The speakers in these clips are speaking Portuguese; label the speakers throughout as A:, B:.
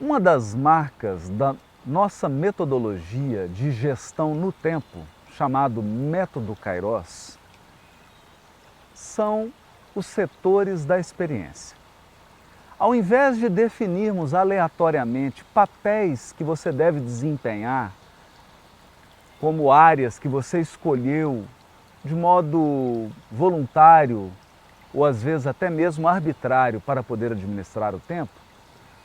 A: Uma das marcas da nossa metodologia de gestão no tempo, chamado Método Kairos, são os setores da experiência. Ao invés de definirmos aleatoriamente papéis que você deve desempenhar, como áreas que você escolheu de modo voluntário ou às vezes até mesmo arbitrário para poder administrar o tempo,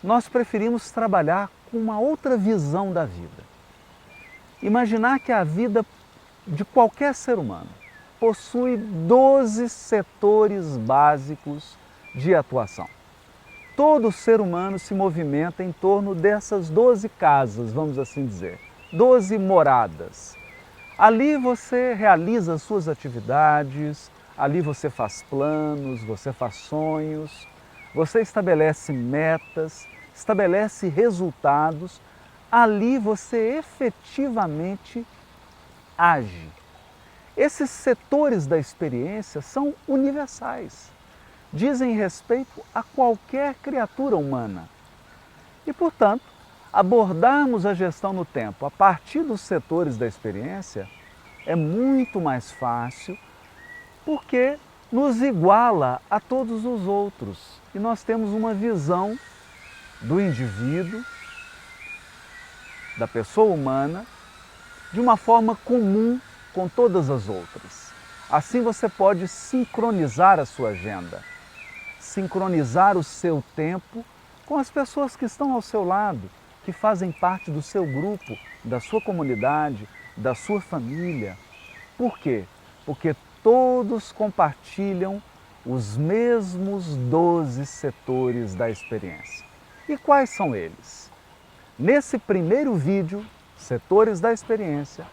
A: nós preferimos trabalhar com uma outra visão da vida. Imaginar que a vida de qualquer ser humano possui 12 setores básicos de atuação. Todo ser humano se movimenta em torno dessas 12 casas, vamos assim dizer, 12 moradas. Ali você realiza as suas atividades, ali você faz planos, você faz sonhos, você estabelece metas, estabelece resultados, ali você efetivamente age. Esses setores da experiência são universais, dizem respeito a qualquer criatura humana. E, portanto, abordarmos a gestão no tempo a partir dos setores da experiência é muito mais fácil porque nos iguala a todos os outros e nós temos uma visão do indivíduo, da pessoa humana, de uma forma comum com todas as outras. Assim você pode sincronizar a sua agenda, sincronizar o seu tempo com as pessoas que estão ao seu lado, que fazem parte do seu grupo, da sua comunidade, da sua família. Por quê? Porque todos compartilham os mesmos 12 setores da experiência. E quais são eles? Nesse primeiro vídeo, Setores da Experiência,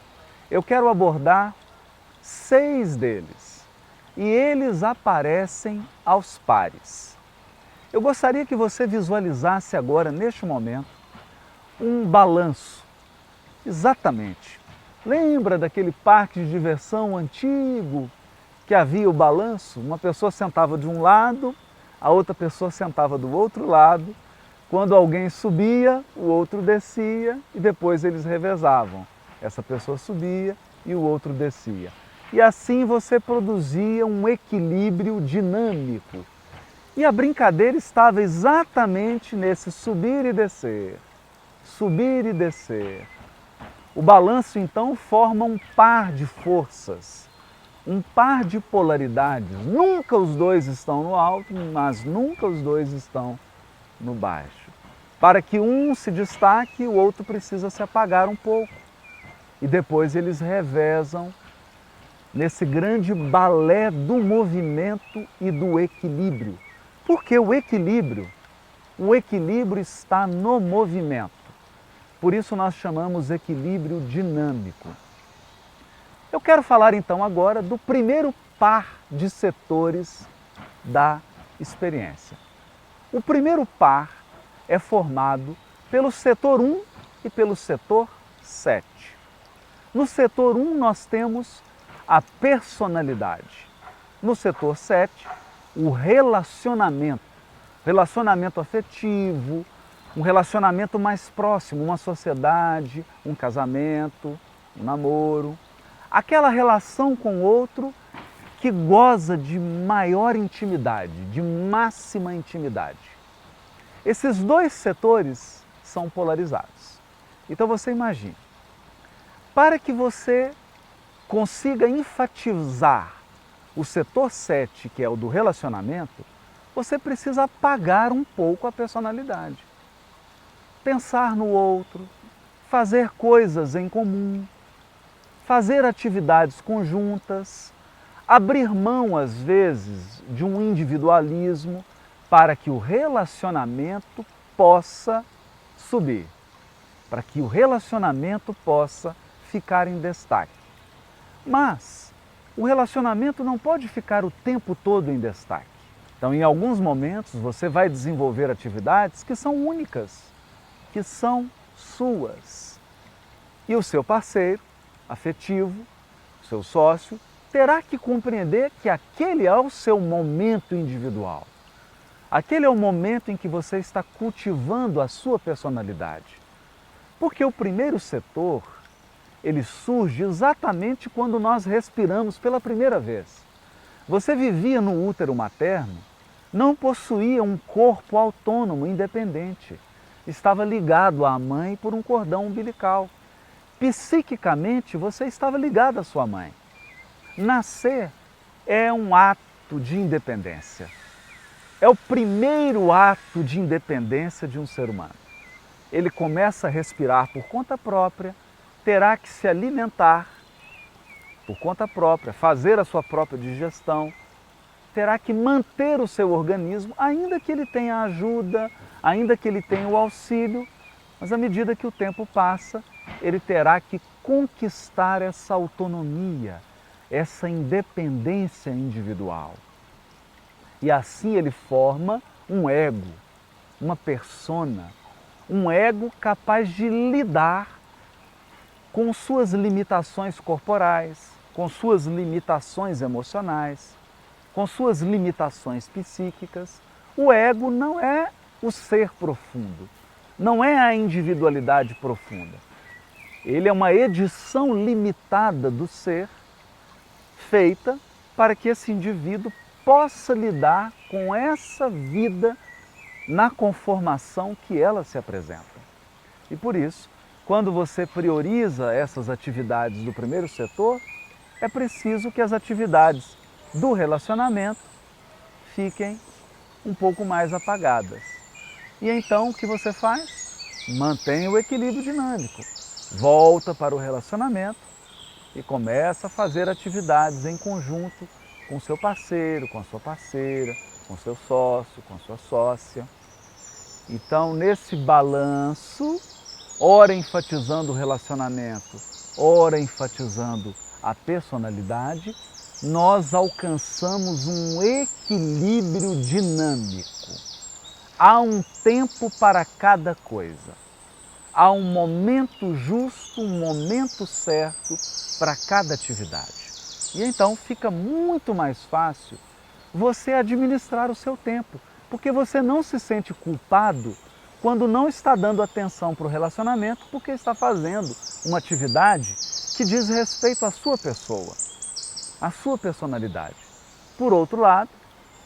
A: eu quero abordar 6 deles. E eles aparecem aos pares. Eu gostaria que você visualizasse agora, neste momento, um balanço. Exatamente. Lembra daquele parque de diversão antigo que havia o balanço? Uma pessoa sentava de um lado, a outra pessoa sentava do outro lado. Quando alguém subia, o outro descia e depois eles revezavam. Essa pessoa subia e o outro descia. E assim você produzia um equilíbrio dinâmico. E a brincadeira estava exatamente nesse subir e descer. Subir e descer. O balanço então forma um par de forças, um par de polaridades. Nunca os dois estão no alto, mas nunca os dois estão no baixo. Para que um se destaque, o outro precisa se apagar um pouco. E depois eles revezam nesse grande balé do movimento e do equilíbrio. Porque o equilíbrio está no movimento. Por isso nós chamamos equilíbrio dinâmico. Eu quero falar então agora do primeiro par de setores da experiência. O primeiro par é formado pelo setor 1 e pelo setor 7. No setor 1 nós temos a personalidade. No setor 7, o relacionamento afetivo, um relacionamento mais próximo, uma sociedade, um casamento, um namoro. Aquela relação com o outro que goza de maior intimidade, de máxima intimidade. Esses dois setores são polarizados. Então você imagine, para que você consiga enfatizar o setor 7, que é o do relacionamento, você precisa apagar um pouco a personalidade. Pensar no outro, fazer coisas em comum, fazer atividades conjuntas, abrir mão, às vezes, de um individualismo para que o relacionamento possa subir, para que o relacionamento possa ficar em destaque. Mas o relacionamento não pode ficar o tempo todo em destaque. Então, em alguns momentos, você vai desenvolver atividades que são únicas, que são suas. E o seu parceiro afetivo, o seu sócio, terá que compreender que aquele é o seu momento individual. Aquele é o momento em que você está cultivando a sua personalidade. Porque o primeiro setor, ele surge exatamente quando nós respiramos pela primeira vez. Você vivia no útero materno, não possuía um corpo autônomo, independente. Estava ligado à mãe por um cordão umbilical. Psiquicamente, você estava ligado à sua mãe. Nascer é um ato de independência. É o primeiro ato de independência de um ser humano. Ele começa a respirar por conta própria, terá que se alimentar por conta própria, fazer a sua própria digestão, terá que manter o seu organismo, ainda que ele tenha ajuda, ainda que ele tenha o auxílio, mas à medida que o tempo passa, ele terá que conquistar essa autonomia, essa independência individual. E assim ele forma um ego, uma persona, um ego capaz de lidar com suas limitações corporais, com suas limitações emocionais, com suas limitações psíquicas. O ego não é o ser profundo, não é a individualidade profunda. Ele é uma edição limitada do ser, feita para que esse indivíduo possa lidar com essa vida na conformação que ela se apresenta. E por isso, quando você prioriza essas atividades do primeiro setor, é preciso que as atividades do relacionamento fiquem um pouco mais apagadas. E então o que você faz? Mantém o equilíbrio dinâmico, volta para o relacionamento e começa a fazer atividades em conjunto com seu parceiro, com a sua parceira, com seu sócio, com sua sócia. Então, nesse balanço, ora enfatizando o relacionamento, ora enfatizando a personalidade, nós alcançamos um equilíbrio dinâmico. Há um tempo para cada coisa. Há um momento justo, um momento certo para cada atividade. E então fica muito mais fácil você administrar o seu tempo, porque você não se sente culpado quando não está dando atenção para o relacionamento, porque está fazendo uma atividade que diz respeito à sua pessoa, à sua personalidade. Por outro lado,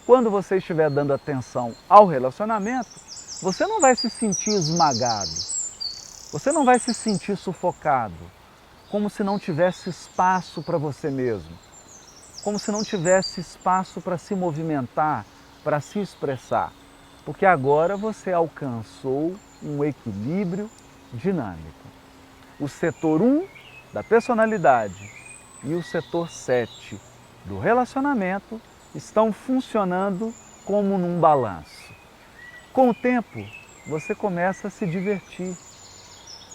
A: quando você estiver dando atenção ao relacionamento, você não vai se sentir esmagado, você não vai se sentir sufocado, como se não tivesse espaço para você mesmo, como se não tivesse espaço para se movimentar, para se expressar, porque agora você alcançou um equilíbrio dinâmico. O setor 1 da personalidade e o setor 7 do relacionamento estão funcionando como num balanço. Com o tempo, você começa a se divertir.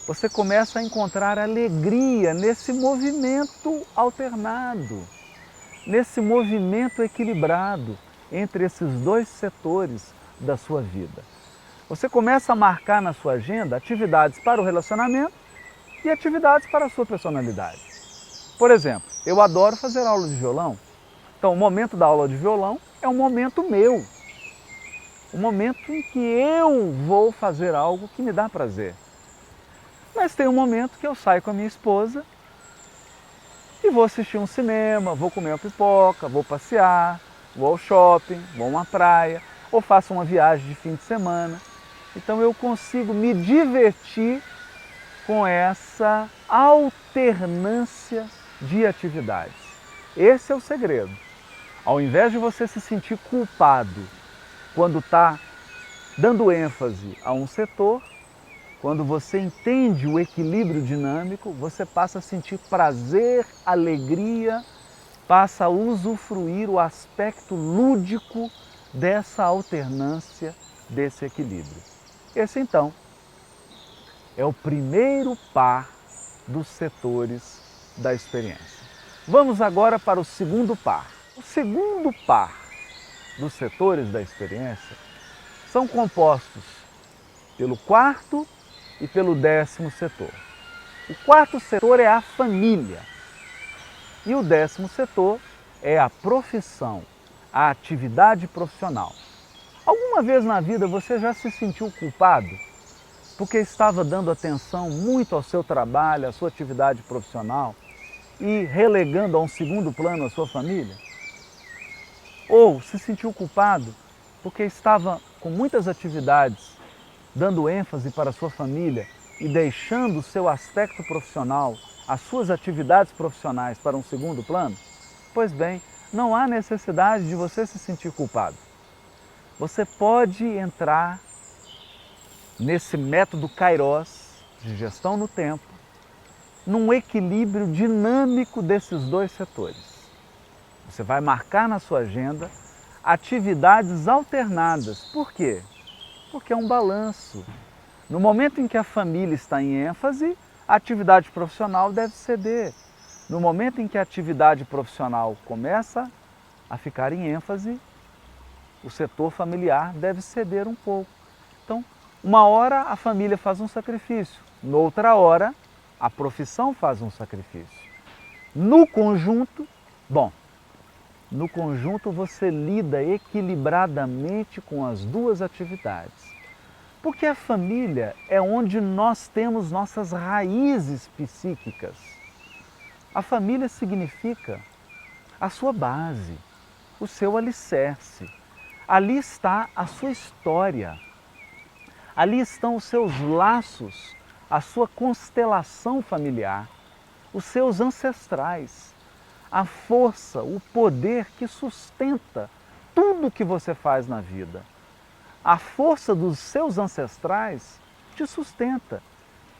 A: Você começa a encontrar alegria nesse movimento alternado, nesse movimento equilibrado entre esses dois setores da sua vida. Você começa a marcar na sua agenda atividades para o relacionamento e atividades para a sua personalidade. Por exemplo, eu adoro fazer aula de violão. Então, o momento da aula de violão é um momento meu. Um momento em que eu vou fazer algo que me dá prazer. Mas tem um momento que eu saio com a minha esposa e vou assistir um cinema, vou comer uma pipoca, vou passear, vou ao shopping, vou a uma praia, ou faço uma viagem de fim de semana. Então eu consigo me divertir com essa alternância de atividades. Esse é o segredo. Ao invés de você se sentir culpado quando está dando ênfase a um setor, quando você entende o equilíbrio dinâmico, você passa a sentir prazer, alegria, passa a usufruir o aspecto lúdico dessa alternância, desse equilíbrio. Esse, então, é o primeiro par dos setores da experiência. Vamos agora para o segundo par. O segundo par dos setores da experiência são compostos pelo quarto e pelo 10º setor. O quarto setor é a família e o 10º setor é a profissão, a atividade profissional. Alguma vez na vida você já se sentiu culpado porque estava dando atenção muito ao seu trabalho, à sua atividade profissional e relegando a um segundo plano a sua família? Ou se sentiu culpado porque estava com muitas atividades dando ênfase para a sua família e deixando o seu aspecto profissional, as suas atividades profissionais para um segundo plano? Pois bem, não há necessidade de você se sentir culpado. Você pode entrar nesse método Kairos, de gestão no tempo, num equilíbrio dinâmico desses dois setores. Você vai marcar na sua agenda atividades alternadas. Por quê? Porque é um balanço. No momento em que a família está em ênfase, a atividade profissional deve ceder. No momento em que a atividade profissional começa a ficar em ênfase, o setor familiar deve ceder um pouco. Então, uma hora a família faz um sacrifício, noutra hora a profissão faz um sacrifício. No conjunto, no conjunto você lida equilibradamente com as duas atividades. Porque a família é onde nós temos nossas raízes psíquicas. A família significa a sua base, o seu alicerce. Ali está a sua história. Ali estão os seus laços, a sua constelação familiar, os seus ancestrais, a força, o poder que sustenta tudo que você faz na vida. A força dos seus ancestrais te sustenta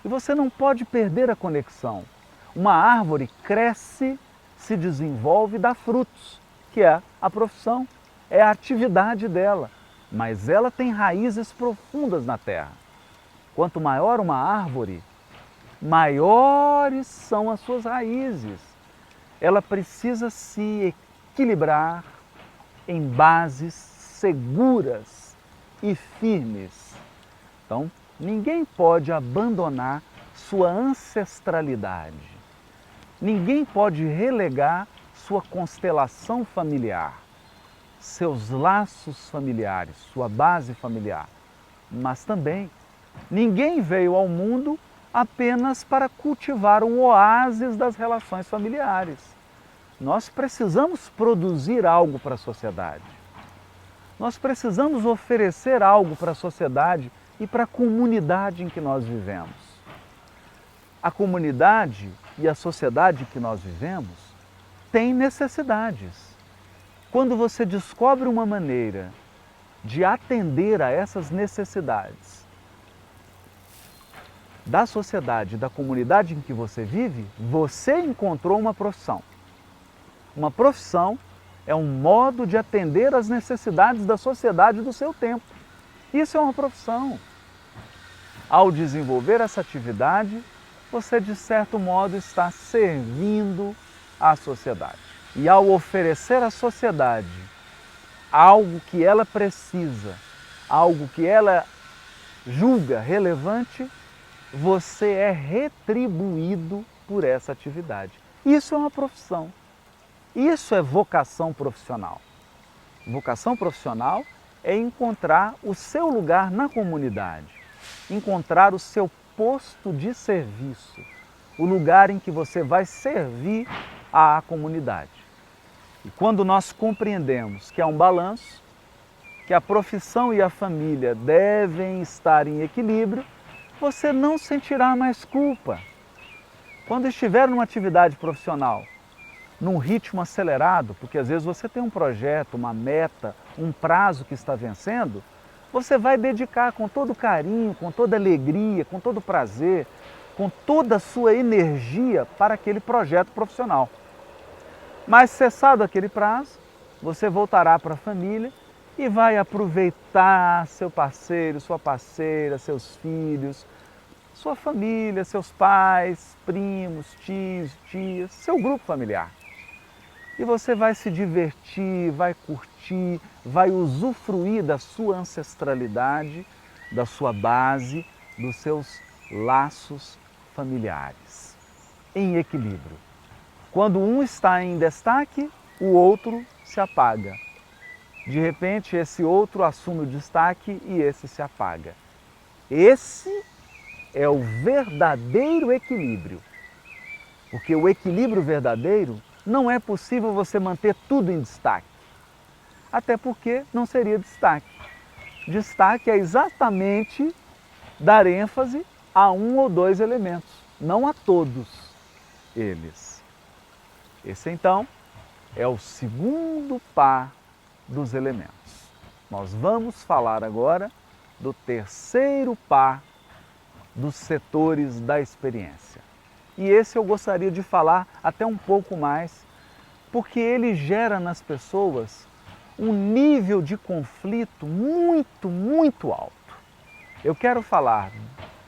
A: e você não pode perder a conexão. Uma árvore cresce, se desenvolve e dá frutos, que é a profissão, é a atividade dela, mas ela tem raízes profundas na terra. Quanto maior uma árvore, maiores são as suas raízes. Ela precisa se equilibrar em bases seguras e firmes. Então, ninguém pode abandonar sua ancestralidade. Ninguém pode relegar sua constelação familiar, seus laços familiares, sua base familiar. Mas também, ninguém veio ao mundo apenas para cultivar um oásis das relações familiares. Nós precisamos produzir algo para a sociedade. Nós precisamos oferecer algo para a sociedade e para a comunidade em que nós vivemos. A comunidade e a sociedade em que nós vivemos têm necessidades. Quando você descobre uma maneira de atender a essas necessidades da sociedade, da comunidade em que você vive, você encontrou uma profissão. Uma profissão é um modo de atender às necessidades da sociedade do seu tempo. Isso é uma profissão. Ao desenvolver essa atividade, você, de certo modo, está servindo à sociedade. E ao oferecer à sociedade algo que ela precisa, algo que ela julga relevante, você é retribuído por essa atividade. Isso é uma profissão. Isso é vocação profissional. Vocação profissional é encontrar o seu lugar na comunidade, encontrar o seu posto de serviço, o lugar em que você vai servir à comunidade. E quando nós compreendemos que há um balanço, que a profissão e a família devem estar em equilíbrio, você não sentirá mais culpa. Quando estiver numa atividade profissional, num ritmo acelerado, porque às vezes você tem um projeto, uma meta, um prazo que está vencendo, você vai dedicar com todo carinho, com toda alegria, com todo prazer, com toda a sua energia para aquele projeto profissional. Mas cessado aquele prazo, você voltará para a família e vai aproveitar seu parceiro, sua parceira, seus filhos, sua família, seus pais, primos, tios, tias, seu grupo familiar. E você vai se divertir, vai curtir, vai usufruir da sua ancestralidade, da sua base, dos seus laços familiares, em equilíbrio. Quando um está em destaque, o outro se apaga. De repente, esse outro assume o destaque e esse se apaga. Esse é o verdadeiro equilíbrio. Porque o equilíbrio verdadeiro não é possível você manter tudo em destaque. Até porque não seria destaque. Destaque é exatamente dar ênfase a um ou dois elementos, não a todos eles. Esse então é o segundo par dos elementos. Nós vamos falar agora do terceiro par dos setores da experiência. E esse eu gostaria de falar até um pouco mais, porque ele gera nas pessoas um nível de conflito muito alto. Eu quero falar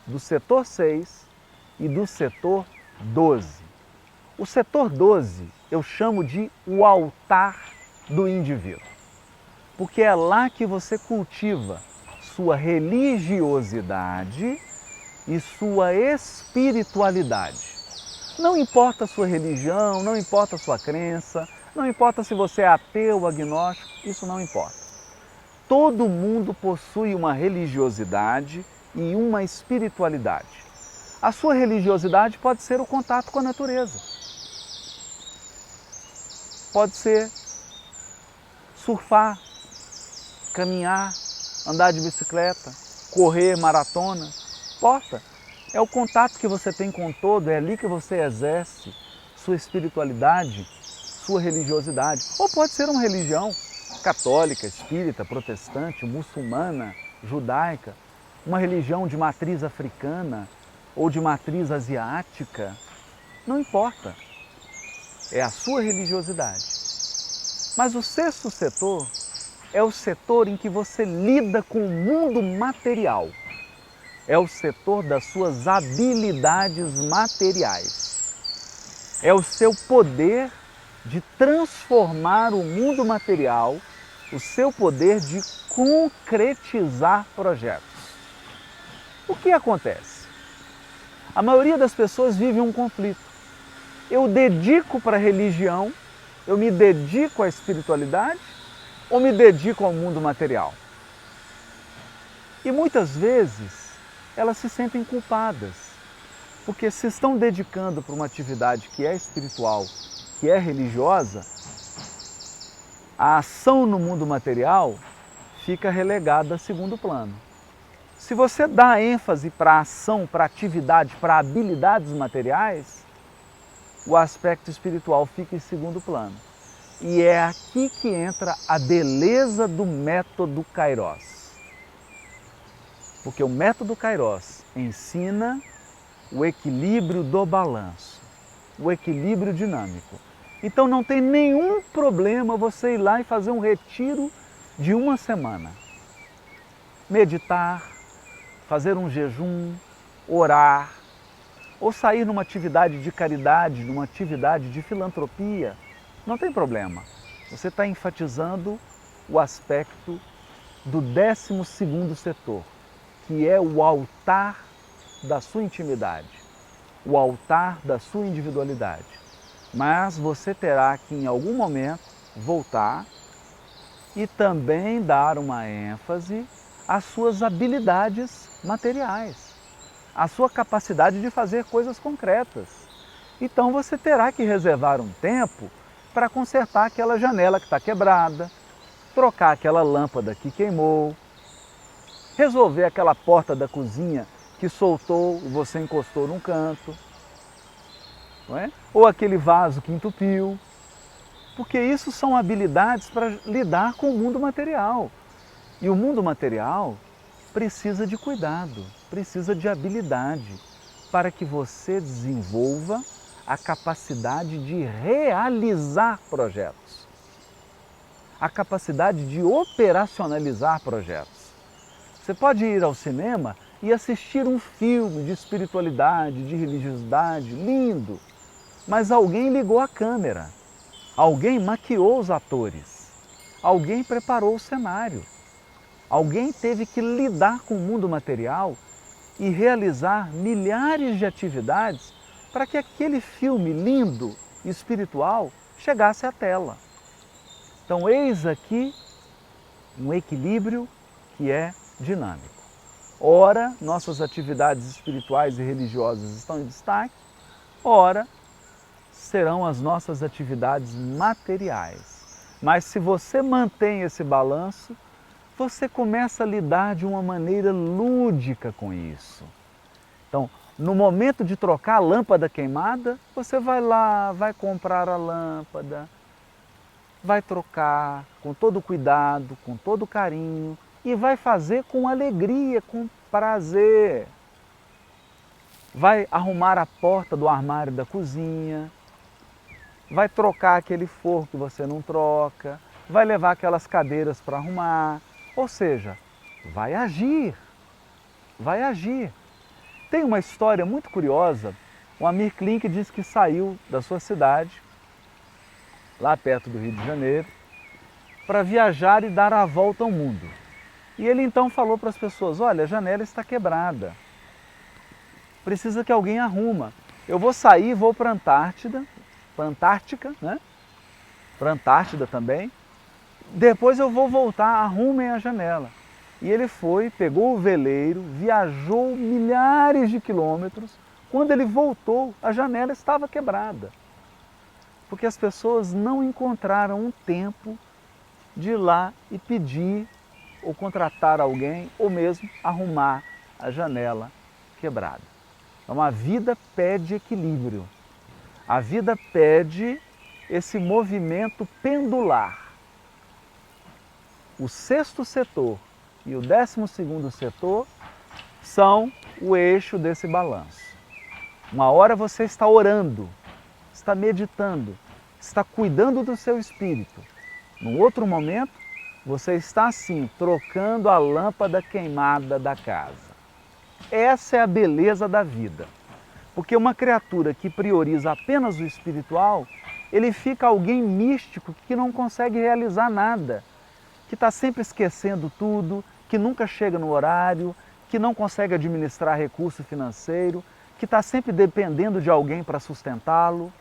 A: do setor 6 e do setor 12. O setor 12 eu chamo de o altar do indivíduo, porque é lá que você cultiva sua religiosidade e sua espiritualidade. Não importa a sua religião, não importa a sua crença, não importa se você é ateu ou agnóstico, isso não importa. Todo mundo possui uma religiosidade e uma espiritualidade. A sua religiosidade pode ser o contato com a natureza. Pode ser surfar, caminhar, andar de bicicleta, correr maratona, importa. É o contato que você tem com o todo, é ali que você exerce sua espiritualidade, sua religiosidade. Ou pode ser uma religião católica, espírita, protestante, muçulmana, judaica, uma religião de matriz africana ou de matriz asiática. Não importa. É a sua religiosidade. Mas o sexto setor é o setor em que você lida com o mundo material. É o setor das suas habilidades materiais. É o seu poder de transformar o mundo material, o seu poder de concretizar projetos. O que acontece? A maioria das pessoas vive um conflito. Eu dedico para a religião, eu me dedico à espiritualidade ou me dedico ao mundo material? E muitas vezes elas se sentem culpadas, porque se estão dedicando para uma atividade que é espiritual, que é religiosa, a ação no mundo material fica relegada a segundo plano. Se você dá ênfase para a ação, para a atividade, para habilidades materiais, o aspecto espiritual fica em segundo plano. E é aqui que entra a beleza do método Kairos. Porque o método Kairos ensina o equilíbrio do balanço, o equilíbrio dinâmico. Então não tem nenhum problema você ir lá e fazer um retiro de uma semana. Meditar, fazer um jejum, orar, ou sair numa atividade de caridade, numa atividade de filantropia. Não tem problema. Você está enfatizando o aspecto do 12º setor, que é o altar da sua intimidade, o altar da sua individualidade. Mas você terá que, em algum momento, voltar e também dar uma ênfase às suas habilidades materiais, à sua capacidade de fazer coisas concretas. Então você terá que reservar um tempo para consertar aquela janela que está quebrada, trocar aquela lâmpada que queimou, resolver aquela porta da cozinha que soltou e você encostou num canto, não é? Ou aquele vaso que entupiu, porque isso são habilidades para lidar com o mundo material. E o mundo material precisa de cuidado, precisa de habilidade para que você desenvolva a capacidade de realizar projetos, a capacidade de operacionalizar projetos. Você pode ir ao cinema e assistir um filme de espiritualidade, de religiosidade, lindo, mas alguém ligou a câmera, alguém maquiou os atores, alguém preparou o cenário, alguém teve que lidar com o mundo material e realizar milhares de atividades para que aquele filme lindo e espiritual chegasse à tela. Então, eis aqui um equilíbrio que é dinâmico. Ora, nossas atividades espirituais e religiosas estão em destaque, ora, serão as nossas atividades materiais. Mas se você mantém esse balanço, você começa a lidar de uma maneira lúdica com isso. Então, no momento de trocar a lâmpada queimada, você vai lá, vai comprar a lâmpada, vai trocar com todo cuidado, com todo carinho e vai fazer com alegria, com prazer. Vai arrumar a porta do armário da cozinha, vai trocar aquele forro que você não troca, vai levar aquelas cadeiras para arrumar, ou seja, vai agir, vai agir. Tem uma história muito curiosa, o Amir Klink diz que saiu da sua cidade, lá perto do Rio de Janeiro, para viajar e dar a volta ao mundo. E ele então falou para as pessoas, olha, a janela está quebrada, precisa que alguém arruma. Eu vou sair, vou para a Antártida, para a Antártica, né? Para a Antártida também. Depois eu vou voltar, arrumem a janela. E ele foi, pegou o veleiro, viajou milhares de quilômetros. Quando ele voltou, a janela estava quebrada. Porque as pessoas não encontraram um tempo de ir lá e pedir ou contratar alguém ou mesmo arrumar a janela quebrada. Então a vida pede equilíbrio. A vida pede esse movimento pendular. O sexto setor e o 12º setor são o eixo desse balanço. Uma hora você está orando, está meditando, está cuidando do seu espírito. No outro momento, você está assim, trocando a lâmpada queimada da casa. Essa é a beleza da vida. Porque uma criatura que prioriza apenas o espiritual, ele fica alguém místico que não consegue realizar nada, que está sempre esquecendo tudo, que nunca chega no horário, que não consegue administrar recurso financeiro, que está sempre dependendo de alguém para sustentá-lo.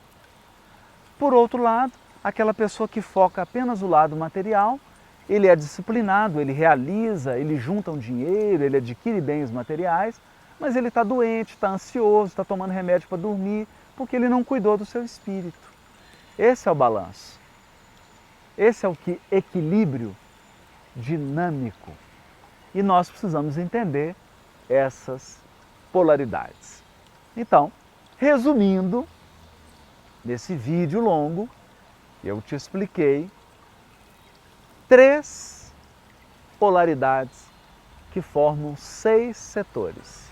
A: Por outro lado, aquela pessoa que foca apenas o lado material, ele é disciplinado, ele realiza, ele junta um dinheiro, ele adquire bens materiais, mas ele está doente, está ansioso, está tomando remédio para dormir, porque ele não cuidou do seu espírito. Esse é o balanço. Esse é o equilíbrio dinâmico. E nós precisamos entender essas polaridades. Então, resumindo, nesse vídeo longo, eu te expliquei 3 polaridades que formam 6 setores.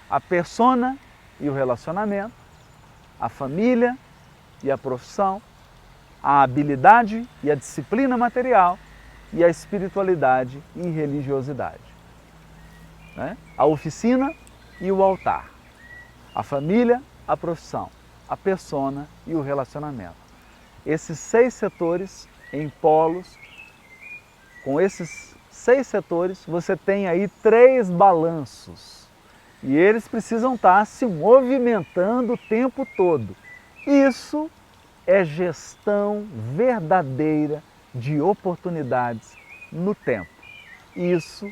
A: A persona e o relacionamento, a família e a profissão, a habilidade e a disciplina material e a espiritualidade e religiosidade. Né? A oficina e o altar, a família, a profissão, a persona e o relacionamento. Esses 6 setores em polos, com esses 6 setores você tem aí 3 balanços. E eles precisam estar se movimentando o tempo todo. Isso é gestão verdadeira de oportunidades no tempo. Isso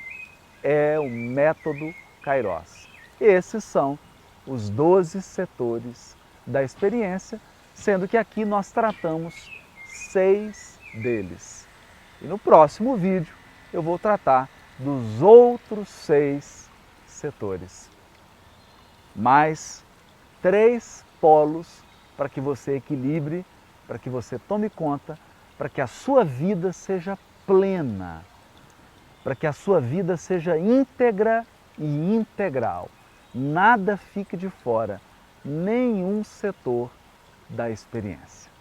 A: é o método Kairos. Esses são os 12 setores da experiência, sendo que aqui nós tratamos 6 deles. E no próximo vídeo eu vou tratar dos outros 6 setores. Mais 3 polos para que você equilibre, para que você tome conta, para que a sua vida seja plena, para que a sua vida seja íntegra e integral. Nada fique de fora, nenhum setor da experiência.